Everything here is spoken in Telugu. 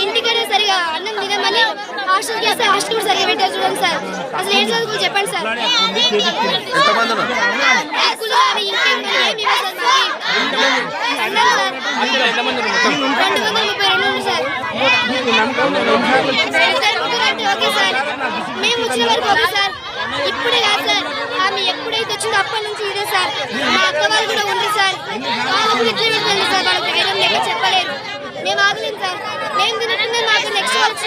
ఇంటికైనా సరిగా అన్నం తినమని హాస్టల్కి వస్తే హాస్టల్ కూడా సరిగా పెట్టారు చూడండి సార్. అసలు ఏం చదువుకో చెప్పండి సార్. 232 సార్. ఓకే సార్, మేము వచ్చిన వరకు ఓకే సార్. ఇప్పుడే కాదు సార్, ఆమె ఎప్పుడైతే వచ్చిందో అప్పటి నుంచి ఇదే సార్. మా అక్క వాళ్ళు కూడా ఉంది సార్. వాళ్ళు కూడా ఇట్లా పెట్టండి సార్, వాళ్ళకి ధైర్యం లేక చెప్పలేరు. మేము ఆగలేము సార్. మేము తినట్టుందే మాకు నెక్స్ట్ వాళ్ళు